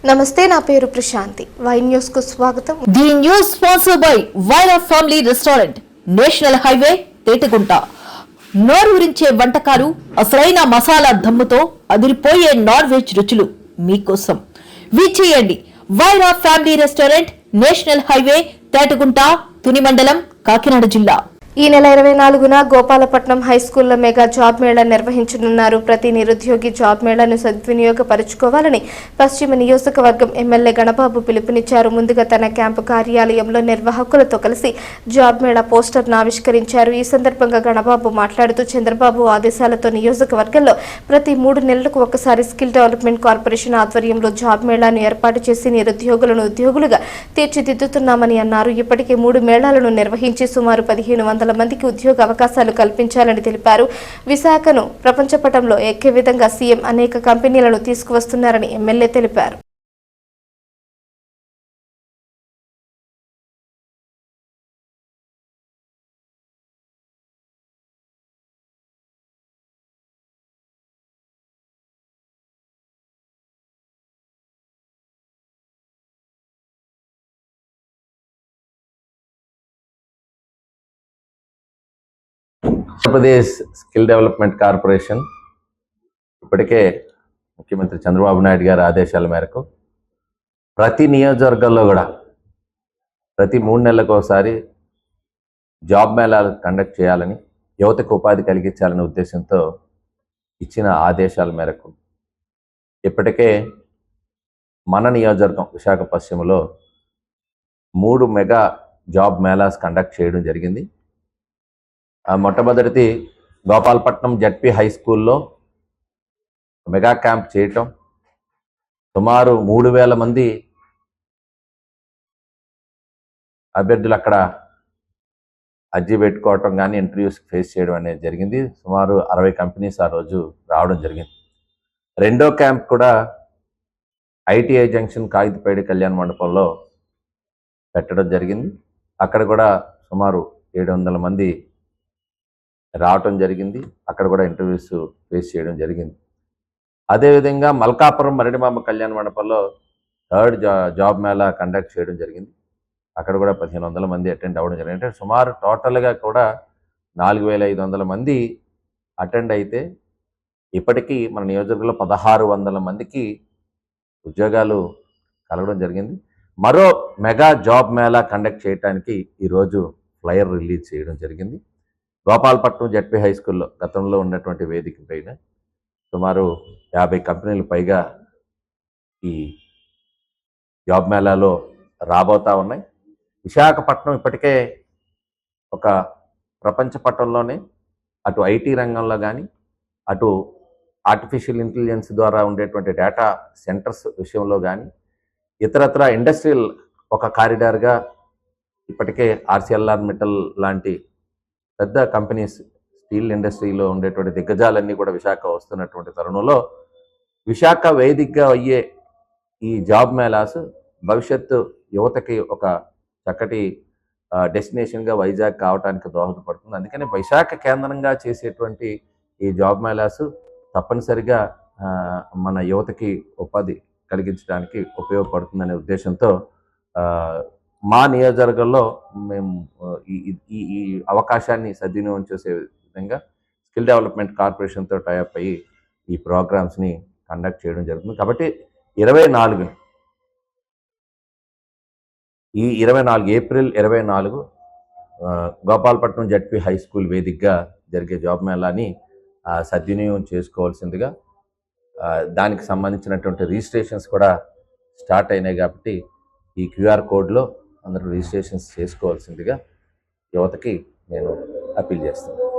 నమస్తే, నా పేరు ప్రశాంతి. వై న్యూస్ కు స్వాగతం. The news sponsored by Vaira family restaurant, national highway, Tetagunta. నోరూరించే వంటకాలు, అసలైన మసాలా దమ్ముతో అదిరిపోయే నాన్ వెజ్ రుచులు మీకోసం. విచ్చేయండి Vaira family restaurant, national highway, Tetagunta, Tuni మండలం, కాకినాడ జిల్లా. ఈ నెల 24న గోపాలపట్నం హైస్కూల్లో మెగా జాబ్ మేళా నిర్వహించనున్నారు. ప్రతి నిరుద్యోగి జాబ్ మేళాను సద్వినియోగపరుచుకోవాలని పశ్చిమ నియోజకవర్గం ఎమ్మెల్యే గణబాబు పిలుపునిచ్చారు. ముందుగా తన క్యాంపు కార్యాలయంలో నిర్వాహకులతో కలిసి జాబ్ మేళా పోస్టర్ను ఆవిష్కరించారు. ఈ సందర్భంగా గణబాబు మాట్లాడుతూ, చంద్రబాబు ఆదేశాలతో నియోజకవర్గంలో ప్రతి 3 నెలలకు ఒకసారి స్కిల్ డెవలప్మెంట్ కార్పొరేషన్ ఆధ్వర్యంలో జాబ్ మేళాను ఏర్పాటు చేసి నిరుద్యోగులను ఉద్యోగులుగా తీర్చిదిద్దుతున్నామని అన్నారు. ఇప్పటికే 3 మేళాలను నిర్వహించి సుమారు 1500 మందికి ఉద్యోగ అవకాశాలు కల్పించాలని తెలిపారు. విశాఖను ప్రపంచ పటంలో ఎక్కే విధంగా సీఎం అనేక కంపెనీలను తీసుకువస్తున్నారని ఎమ్మెల్యే తెలిపారు. ఆంధ్రప్రదేశ్ స్కిల్ డెవలప్మెంట్ కార్పొరేషన్ ఇప్పటికే ముఖ్యమంత్రి చంద్రబాబు నాయుడు గారి ఆదేశాల మేరకు ప్రతి నియోజకవర్గంలో కూడా ప్రతి 3 నెలలకు ఒకసారి జాబ్ మేళాలు కండక్ట్ చేయాలని, యువతకు ఉపాధి కలిగించాలనే ఉద్దేశంతో ఇచ్చిన ఆదేశాల మేరకు ఇప్పటికే మన నియోజకవర్గం విశాఖ పశ్చిమలో 3 మెగా జాబ్ మేళాస్ కండక్ట్ చేయడం జరిగింది. మొట్టమొదటిది గోపాలపట్నం జడ్పీ హై స్కూల్లో మెగా క్యాంప్ చేయటం, సుమారు 3000 మంది అభ్యర్థులు అక్కడ అర్జీ పెట్టుకోవటం కానీ ఇంటర్వ్యూస్ ఫేస్ చేయడం అనేది జరిగింది. సుమారు 60 కంపెనీస్ ఆ రోజు రావడం జరిగింది. రెండో క్యాంప్ కూడా ఐటీఐ జంక్షన్ కాగితపేడి కళ్యాణ మండపంలో పెట్టడం జరిగింది. అక్కడ కూడా సుమారు 700 మంది రావటం జరిగింది. అక్కడ కూడా ఇంటర్వ్యూస్ ఫేస్ చేయడం జరిగింది. అదేవిధంగా మల్కాపురం మరిడిమామ కళ్యాణ మండపంలో 3rd జాబ్ మేళా కండక్ట్ చేయడం జరిగింది. అక్కడ కూడా 1500 మంది అటెండ్ అవ్వడం జరిగింది. అంటే సుమారు టోటల్గా కూడా 4500 మంది అటెండ్ అయితే ఇప్పటికీ మన నియోజకవర్గంలో 1600 మందికి ఉద్యోగాలు కలగడం జరిగింది. మరో మెగా జాబ్ మేళా కండక్ట్ చేయడానికి ఈరోజు ఫ్లైయర్ రిలీజ్ చేయడం జరిగింది. గోపాలపట్నం జడ్పీ హై స్కూల్లో గతంలో ఉన్నటువంటి వేదిక పైన సుమారు 50 కంపెనీలు పైగా ఈ జాబ్ మేళాలో రాబోతా ఉన్నాయి. విశాఖపట్నం ఇప్పటికే ఒక ప్రపంచ పటంలోనే అటు ఐటీ రంగంలో కానీ, అటు ఆర్టిఫిషియల్ ఇంటెలిజెన్స్ ద్వారా ఉండేటువంటి డేటా సెంటర్స్ విషయంలో కానీ, ఇతరత్ర ఇండస్ట్రియల్ ఒక కారిడార్గా ఇప్పటికే ఆర్సీఎల్ఆర్ మెటల్ లాంటి పెద్ద కంపెనీస్, స్టీల్ ఇండస్ట్రీలో ఉండేటువంటి దిగ్గజాలన్నీ కూడా విశాఖ వస్తున్నటువంటి తరుణంలో విశాఖ వేదికగా అయ్యే ఈ జాబ్ మేళాస్ భవిష్యత్తు యువతకి ఒక చక్కటి డెస్టినేషన్గా వైజాగ్ కావడానికి దోహదపడుతుంది. అందుకని విశాఖ కేంద్రంగా చేసేటువంటి ఈ జాబ్ మేళాస్ తప్పనిసరిగా మన యువతకి ఉపాధి కలిగించడానికి ఉపయోగపడుతుందనే ఉద్దేశంతో మా నియోజకవర్గంలో మేము ఈ అవకాశాన్ని సద్వినియోగం చేసే విధంగా స్కిల్ డెవలప్మెంట్ కార్పొరేషన్తో టైఅప్ అయ్యి ఈ ప్రోగ్రామ్స్ని కండక్ట్ చేయడం జరుగుతుంది. కాబట్టి 24 April 24 Gopalapatnam ZP high school వేదికగా జరిగే జాబ్ మేళాని సద్వినియోగం చేసుకోవాల్సిందిగా, దానికి సంబంధించినటువంటి రిజిస్ట్రేషన్స్ కూడా స్టార్ట్ అయినాయి. కాబట్టి ఈ QR కోడ్లో అందరూ రిజిస్ట్రేషన్స్ చేసుకోవాల్సిందిగా యువతకి నేను అప్పీల్ చేస్తున్నాను.